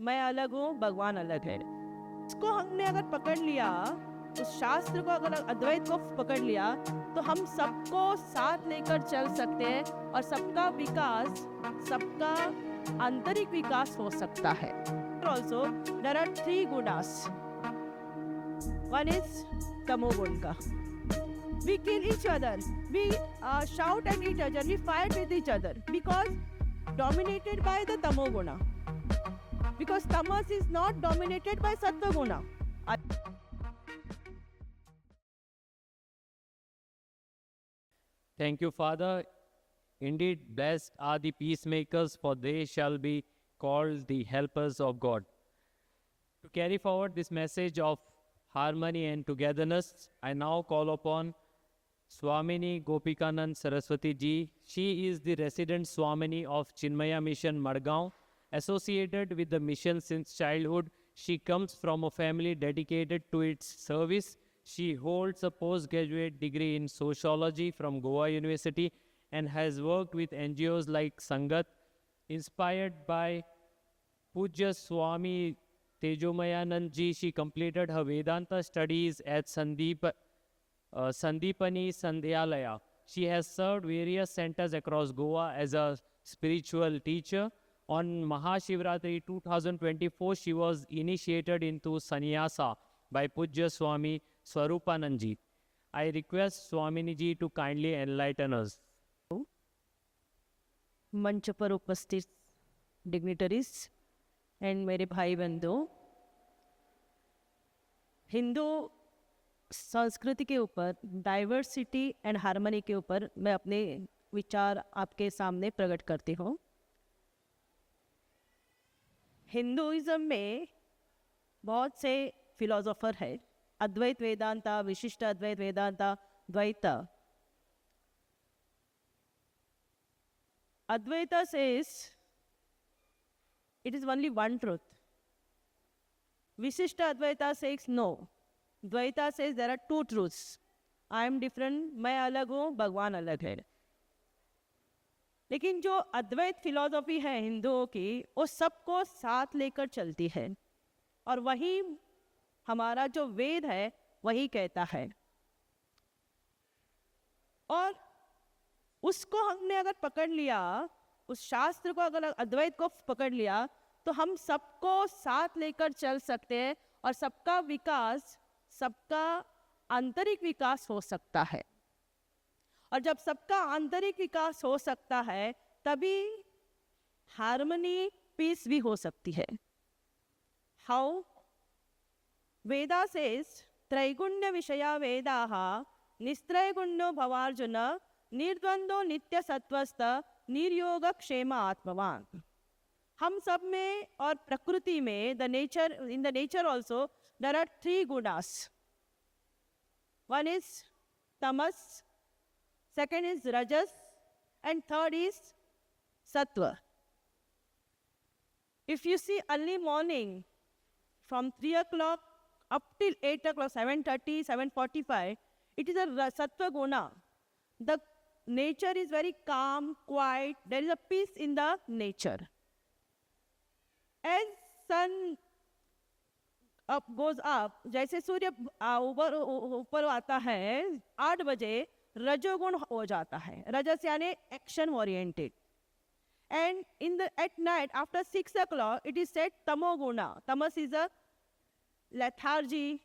मैं अलग हूँ, भगवान अलग है। इसको हमने अगर पकड़ लिया, उस शास्त्र को अगर अद्वैत को पकड़ लिया, तो हम सबको साथ लेकर चल सकते हैं और सबका विकास, सबका आंतरिक विकास हो सकता है। Also, there are 3 gunas. One is tamoguna. We kill each other. We shout at each other. We fight with each other because dominated by the tamoguna. Because tamas is not dominated by sattva guna. Thank you, Father. Indeed, blessed are the peacemakers, for they shall be called the helpers of God. To carry forward this message of harmony and togetherness, I now call upon Swamini Gopikanand Saraswati Ji. She is the resident Swamini of Chinmaya Mission, Madgaon. Associated with the mission since childhood, she comes from a family dedicated to its service. She holds a postgraduate degree in sociology from Goa University and has worked with NGOs like Sangat. Inspired by Pujya Swami Tejomayanand Ji, she completed her Vedanta studies at Sandeepani Sandhyalaya. She has served various centers across Goa as a spiritual teacher. On Mahashivratri 2024, she was initiated into Sannyasa by Pujya Swami Swarupanand Ji. I request Swamini Ji to kindly enlighten us. मंच पर उपस्थित dignitaries and मेरे भाई बंधु, हिंदू संस्कृति के ऊपर, diversity and harmony के ऊपर मैं अपने विचार आपके सामने प्रकट करती हूँ। हिंदुइज्म में बहुत से फिलोसोफर है, अद्वैत वेदांता, विशिष्ट अद्वैत Vedanta, Dvaita. Advaita says it is only one truth. Visishta Advaita says no. Dvaita says there are 2 truths. I am different, मैं अलग हूँ, भगवान अलग है। लेकिन जो अद्वैत फिलॉसफी है हिंदुओं की, वो सबको साथ लेकर चलती है और वही हमारा जो वेद है वही कहता है। और उसको हमने अगर पकड़ लिया, उस शास्त्र को अगर अद्वैत को पकड़ लिया, तो हम सबको साथ लेकर चल सकते हैं और सबका विकास, सबका आंतरिक विकास हो सकता है। और जब सबका आंतरिक विकास हो सकता है, तभी हार्मनी, पीस भी हो सकती है। हाउ? वेदा सेज त्रैगुण्य विषया वेदाः निस्त्रैगुण्यो भवार्जुन निर्द्वंद्वो नित्य सत्वस्थ निर्योग क्षेम आत्मवान। हम सब में और प्रकृति में, in the nature also there are 3 gunas. One is tamas, second is rajas, and third is sattva. If you see early morning from 3 o'clock up till 8 o'clock, 7:30, 7:45, it is a sattva guna. The nature is very calm, quiet. There is a peace in the nature. As sun goes up, जैसे सूर्य ऊपर आता है, 8 बजे रजोगुण हो जाता है। रजस यानी action oriented. And at night after 6 o'clock, it is said tamoguna. Tamas is a lethargy,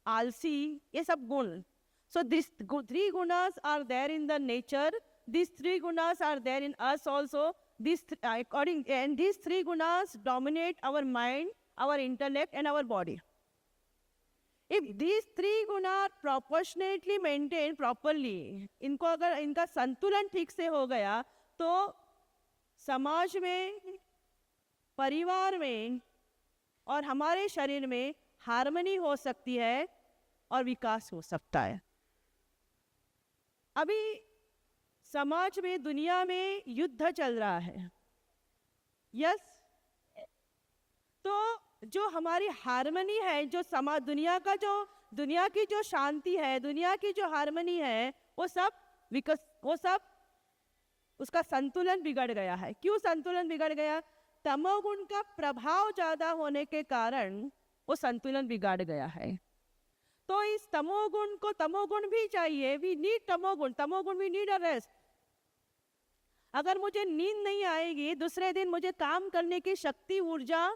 आलसी, ये सब गुण। So these 3 gunas are there in the nature. These 3 gunas are there in us also. These 3 gunas dominate our mind, our intellect, and our body. If these 3 gunas are proportionately maintained properly, इनको अगर इनका संतुलन ठीक से हो गया, तो समाज में, परिवार में और हमारे शरीर में हार्मनी हो सकती है और विकास हो सकता है। अभी समाज में, दुनिया में युद्ध चल रहा है। यस, तो जो हमारी हार्मनी है, जो समाज, दुनिया की जो शांति है, दुनिया की जो हार्मनी है, वो सब उसका संतुलन बिगड़ गया है। क्यों संतुलन बिगड़ गया? तमोगुण का प्रभाव ज्यादा होने के कारण वो संतुलन बिगाड़ गया है। तो इस तमोगुण भी चाहिए। वी नीड तमोगुण, वी नीड अ रेस्ट। अगर मुझे नींद नहीं आएगी, दूसरे दिन मुझे काम करने की शक्ति, ऊर्जा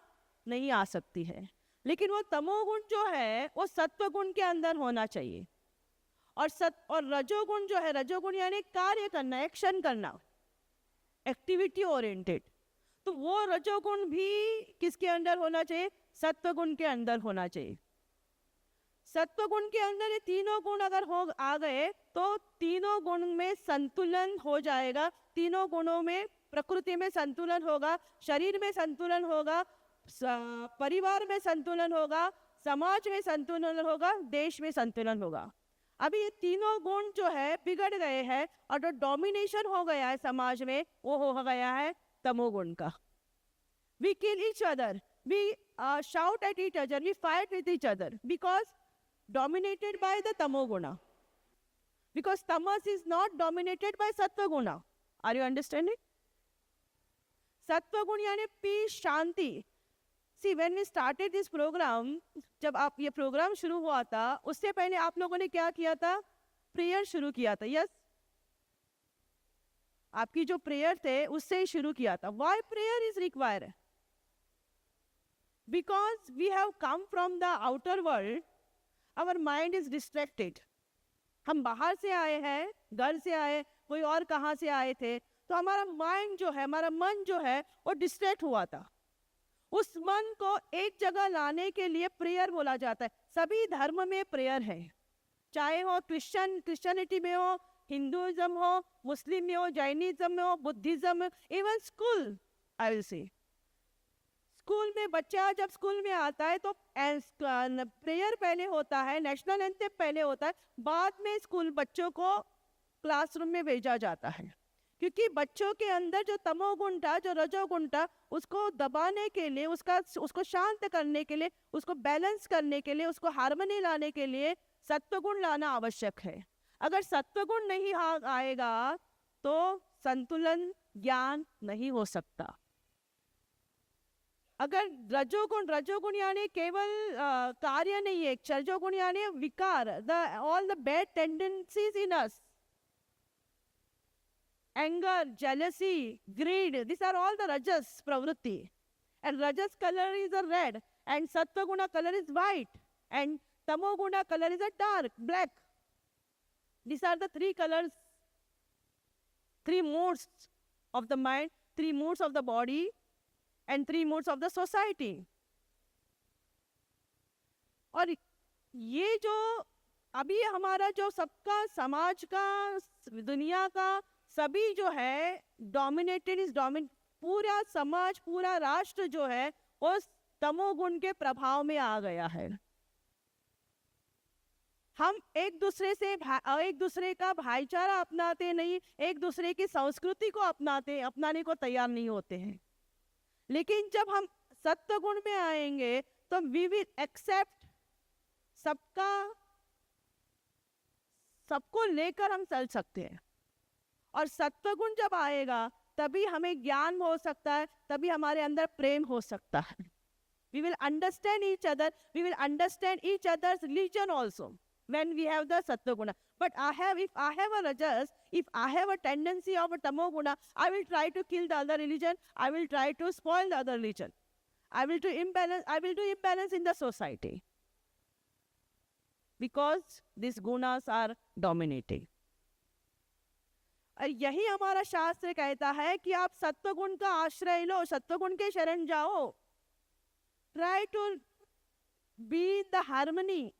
नहीं आ सकती है। लेकिन वो तमोगुण जो है वो सत्वगुण के अंदर होना चाहिए। और रजोगुण जो है, रजोगुण यानी कार्य करना, एक्शन करना, एक्टिविटी ओरिएंटेड। तो वो रजोगुण भी किसके अंदर होना चाहिए? सत्वगुण के अंदर होना चाहिए। सत्वगुण के अंदर ये तीनों गुण अगर आ गए तो तीनों गुण में संतुलन हो जाएगा। तीनों गुणों में, प्रकृति में संतुलन होगा, शरीर में संतुलन होगा, परिवार में संतुलन होगा, समाज में संतुलन होगा, देश में संतुलन होगा। अभी ये तीनों गुण जो है बिगड़ गए हैं और जो डोमिनेशन हो गया है समाज में, वो हो गया है तमोगुण का। We kill each other, we shout at each other, we fight with each other because dominated by the tamoguna. Because tamas is not dominated by sattva-guna. Are you understanding? Sattva-guna यानी peace, Shanti. See, when we started this program, जब आप ये programme शुरू हुआ था, उससे पहले आप लोगों ने क्या किया था? प्रेयर शुरू किया था। यस, आपकी जो प्रेयर थे उससे ही शुरू किया था। Why prayer is required? Because we have come from the outer world, our mind is distracted. हम बाहर से आए हैं, घर से आए, कोई और कहाँ से आए थे, तो हमारा माइंड जो है, हमारा मन जो है वो डिस्ट्रैक्ट हुआ था। उस मन को एक जगह लाने के लिए प्रेयर बोला जाता है। सभी धर्म में प्रेयर है, चाहे हो क्रिश्चियनिटी में हो, हिंदुइज्म हो, मुस्लिम में हो, जैनिज्म में हो, Buddhism, even school, I will say school में बच्चा जब स्कूल में आता है तो प्रेयर पहले होता है, नेशनल एंथम पहले होता है, बाद में स्कूल बच्चों को क्लासरूम में भेजा जाता है। क्योंकि बच्चों के अंदर जो तमोगुण था, जो रजोगुण था, उसको दबाने के लिए, उसको शांत करने के लिए, उसको बैलेंस करने के लिए, उसको हार्मनी लाने के लिए सत्वगुण लाना आवश्यक है। अगर सत्वगुण नहीं आएगा तो संतुलन, ज्ञान नहीं हो सकता। अगर रजोगुण यानी केवल कार्य नहीं है, रजोगुण यानी विकार, all the bad tendencies in us, anger, jealousy, greed, these are all the rajas pravrutti. And rajas color is a red, and sattva guna color is white, and tamo guna color is a dark black. These are the three colors, three moods of the mind, three moods of the body, and three moods of the society. और ये जो अभी हमारा जो सबका, समाज का, दुनिया का सभी जो है पूरा समाज, पूरा राष्ट्र जो है वो तमोगुण के प्रभाव में आ गया है। हम एक दूसरे का भाईचारा अपनाते नहीं, एक दूसरे की संस्कृति को अपनाने को तैयार नहीं होते हैं। लेकिन जब हम सत्वगुण में आएंगे तो वी विल एक्सेप्ट, सबको लेकर हम चल सकते हैं। और सत्वगुण जब आएगा तभी हमें ज्ञान हो सकता है, तभी हमारे अंदर प्रेम हो सकता है। We will understand each other, we will understand each other's religion also when we have the sattva-guna. But if I have a rajas, if I have a tendency of a tamo-guna, I will try to kill the other religion, I will try to spoil the other religion. I will do imbalance in the society. Because these gunas are dominating. और यही हमारा शास्त्र कहता है कि आप सत्वगुण का आश्रय लो, सत्वगुण के शरण जाओ। Try to be in the harmony.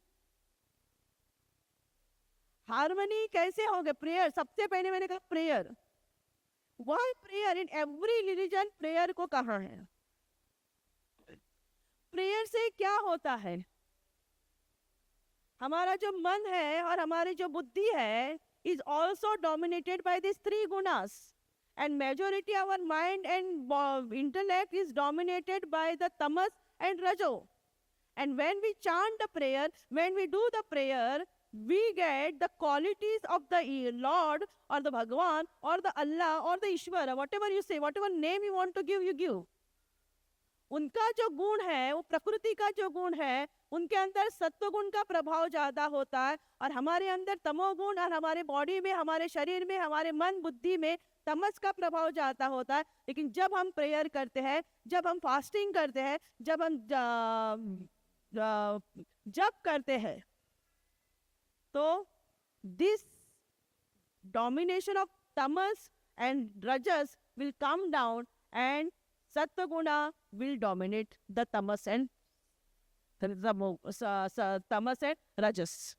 Harmony कैसे होगे? प्रेयर, सबसे पहले मैंने कहा prayer. Why prayer? In every religion prayer को कहा है। प्रेयर से क्या होता है? हमारा जो मन है और हमारी जो बुद्धि है is also dominated by these three gunas, and majority our mind and intellect is dominated by the tamas and rajo. And when we chant the prayer, when we do the prayer, we get the qualities of the Lord or the Bhagwan or the Allah or the Ishvara, whatever you say, whatever name you want to give, you give. उनका जो गुण है, वो प्रकृति का जो गुण है, उनके अंदर सत्व गुण का प्रभाव ज्यादा होता है, और हमारे अंदर तमोगुण, और हमारे बॉडी में, हमारे शरीर में, हमारे मन बुद्धि में तमस का प्रभाव ज्यादा होता है। लेकिन जब हम प्रेयर करते हैं, जब हम फास्टिंग करते हैं, जब हम जप करते हैं, तो this domination of tamas and rajas will come down, and sattva guna will dominate the tamas and tamas and rajas.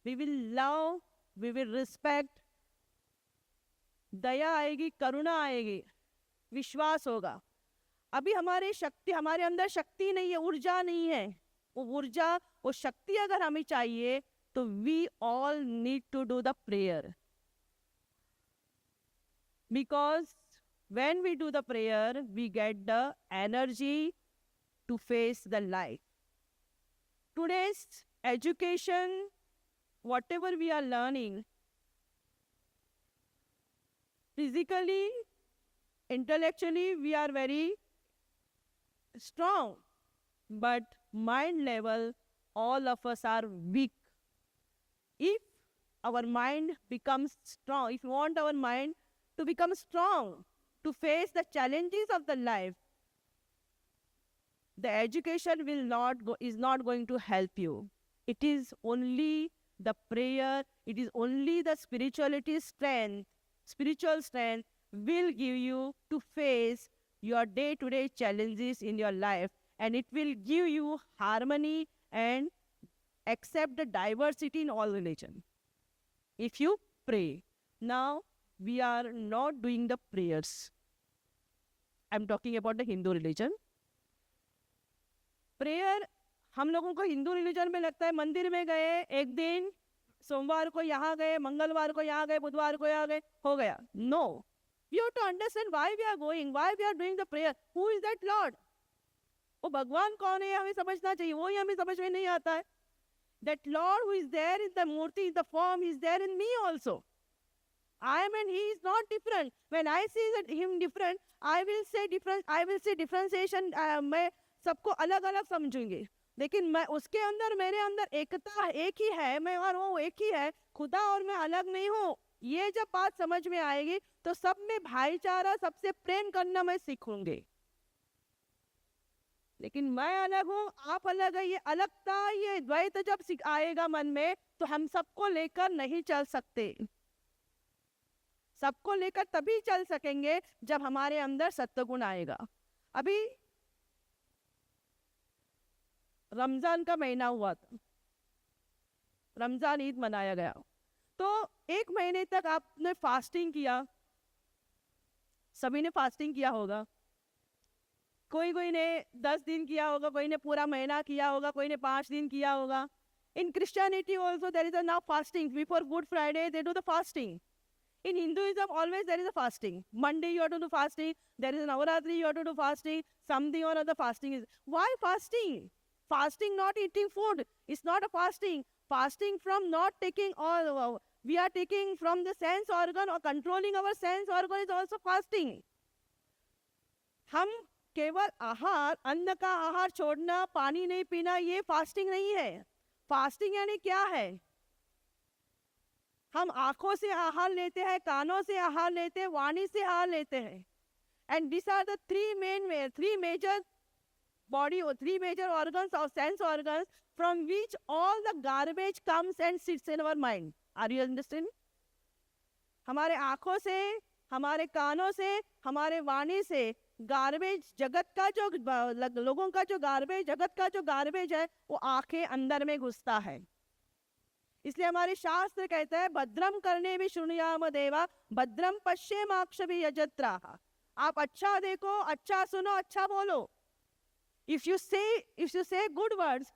We will love, we will respect, दया आएगी, करुणा आएगी, विश्वास होगा। अभी हमारे अंदर शक्ति नहीं है, ऊर्जा नहीं है। वो ऊर्जा, वो शक्ति अगर हमें चाहिए, तो we all need to do the prayer, because when we do the prayer, we get the energy to face the life. Today's education, whatever we are learning, physically, intellectually, we are very strong, but mind level, all of us are weak. If our mind becomes strong, if you want our mind to become strong, to face the challenges of the life, the education is not going to help you. It is only the prayer, it is only the spiritual strength will give you to face your day-to-day challenges in your life, and it will give you harmony and accept the diversity in all religion. If you pray, now we are not doing the prayers. I'm talking about the Hindu religion. Prayer हम लोगों को Hindu religion में लगता है, मंदिर में गए एक दिन, सोमवार को यहाँ गए, मंगलवार को यहाँ गए, बुधवार को यहाँ गए, हो गया. No, you have to understand why we are going, why we are doing the prayer. Who is that Lord? वो भगवान कौन है, हमें समझना चाहिए. वो ही हमें समझ में नहीं आता है. That Lord who is there in the murti, in the form, is there in me also. I am and he is not different. When I see that him different, I will say differentiation. मैं सबको अलग अलग समझूंगी, लेकिन मैं उसके अंदर, मेरे अंदर एकता एक ही है, मैं और वो एक ही है, खुदा और मैं अलग नहीं हूँ. ये जब बात समझ में आएगी, तो सब में भाईचारा, सबसे प्रेम करना मैं सीखूंगी. लेकिन मैं अलग हूँ, आप अलग है, ये अलगता, ये द्वैत जब आएगा मन में, तो हम सबको लेकर नहीं चल सकते. सबको लेकर तभी चल सकेंगे जब हमारे अंदर सत्वगुण आएगा. अभी रमजान का महीना हुआ था, रमजान ईद मनाया गया, तो एक महीने तक आपने फास्टिंग किया, सभी ने फास्टिंग किया होगा. कोई ने 10 दिन किया होगा, कोई ने पूरा महीना किया होगा, कोई ने 5 दिन किया होगा. In Christianity also there is a now fasting. Before Good Friday they do the fasting. In Hinduism always there is a fasting. Monday you have to do fasting. There is a Navaratri, you have to do fasting. Something or other fasting is. Why fasting? Fasting not eating food. It's not a fasting. Fasting from not taking all. We are taking from the sense organ or controlling our sense organ is also fasting. हम केवल आहार, अन्न का आहार छोड़ना, पानी नहीं पीना, ये फास्टिंग नहीं है. फास्टिंग यानी क्या है? हम आंखों से आहार लेते हैं, कानों से आहार लेते हैं, वाणी से आहार लेते हैं. And these are the three major body or three major organs or sense organs from which all the garbage comes and sits in our mind. Are you understanding? हमारे आंखों से, हमारे कानों से, हमारे वाणी से गार्बेज, जगत का जो लोगों का जो गार्बेज, जगत का जो गार्बेज है, वो आंखें अंदर में घुसता है. इसलिए हमारे शास्त्र कहते हैं, भद्रम करने भी शृणुयाम देवा, भद्रम पश्येमाक्ष भी यजत्राः. आप अच्छा देखो, अच्छा सुनो, अच्छा बोलो. If you say good words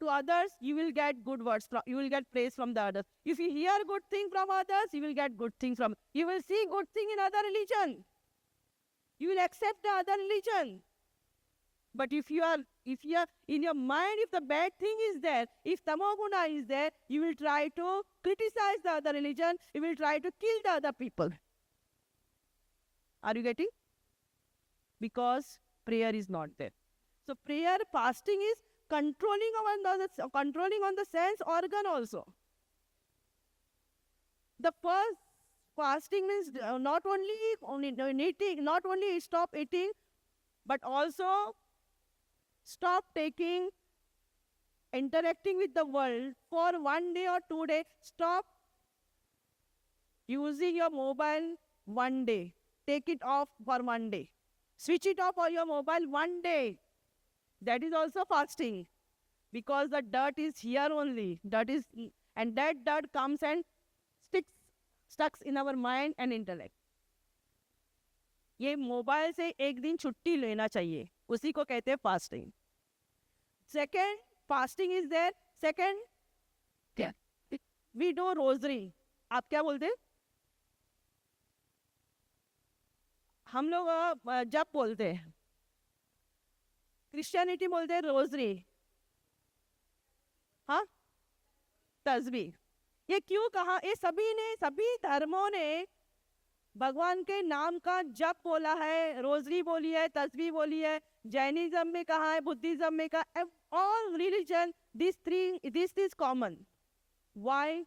to others, you will get good words from, you will get praise from the others. If you hear good thing from others, you will get good things from, you will see good thing in other religion. You will accept the other religion. But if you are in your mind, if the bad thing is there, if tamoguna is there, you will try to criticize the other religion, you will try to kill the other people. Are you getting? Because prayer is not there. So prayer, fasting is controlling on the sense organ also. The first fasting means not only eating, not only stop eating, but also stop taking, interacting with the world for 1 day or 2 days. Stop using your mobile 1 day. Take it off for 1 day. Switch it off for your mobile 1 day. That is also fasting. Because the dirt is here only. And that dirt comes and stuck in our mind and intellect. ये mobile से एक दिन छुट्टी लेना चाहिए, उसी को कहते हैं fasting. Second, fasting is there. Second, we do rosary. आप क्या बोलते हैं? हम लोग जब बोलते हैं, क्रिश्चियनिटी बोलते हैं रोजरी. हाँ, तस्बीह. ये क्यों कहा? ये सभी धर्मों ने भगवान के नाम का जप बोला है, रोजरी बोली है, तस्बीह बोली है. जैनिज्म में कहा है, बुद्धिज्म में कहा. All religion, this is common. Why?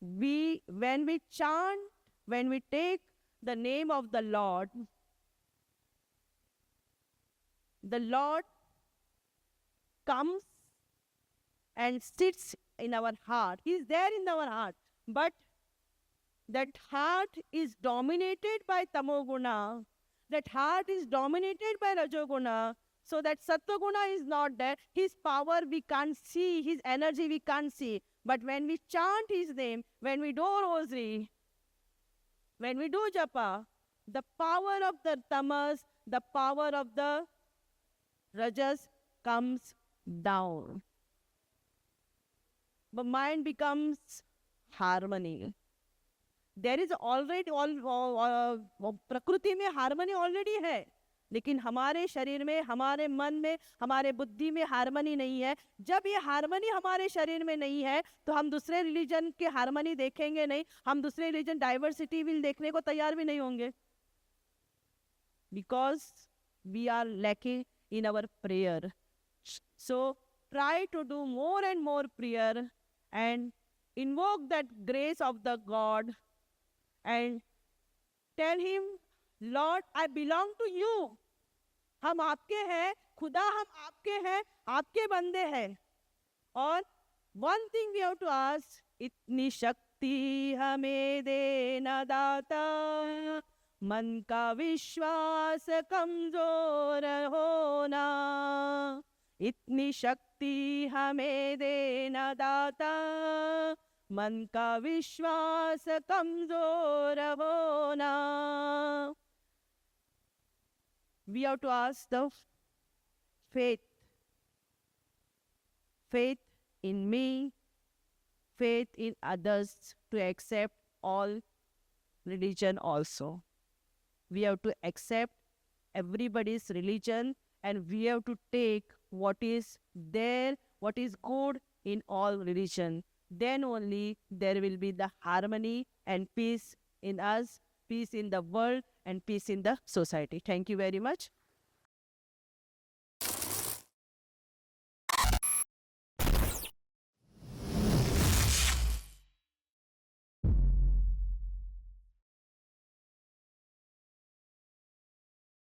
when we chant, when we take the name of the Lord comes and sits in our heart. He is there in our heart. But that heart is dominated by tamoguna. That heart is dominated by rajoguna. So that sattva-guna is not there. His power we can't see. His energy we can't see. But when we chant His name, when we do rosary, when we do japa, the power of the tamas, the power of the rajas comes down. The mind becomes harmony. There is already प्रकृति में harmony already है, लेकिन हमारे शरीर में, हमारे मन में, हमारे बुद्धि में हार्मनी नहीं है. जब ये हार्मनी हमारे शरीर में नहीं है, तो हम दूसरे रिलीजन के हार्मनी देखेंगे नहीं. हम दूसरे रिलीजन डाइवर्सिटी भी देखने को तैयार भी नहीं होंगे. Because we are lacking in our prayer. So try to do more and more prayer and invoke that grace of the God and tell Him, Lord, I belong to you. हम आपके हैं, खुदा हम आपके हैं, आपके बंदे हैं. और one thing we have to ask, इतनी शक्ति हमें देना दाता, मन का विश्वास कमजोर होना. इतनी शक्ति हमें देना दाता, मन का विश्वास कमजोर होना. We have to ask the faith in me, faith in others, to accept all religion also. We have to accept everybody's religion, and we have to take what is there, what is good in all religion. Then only there will be the harmony and peace in us, peace in the world, and peace in the society. Thank you very much.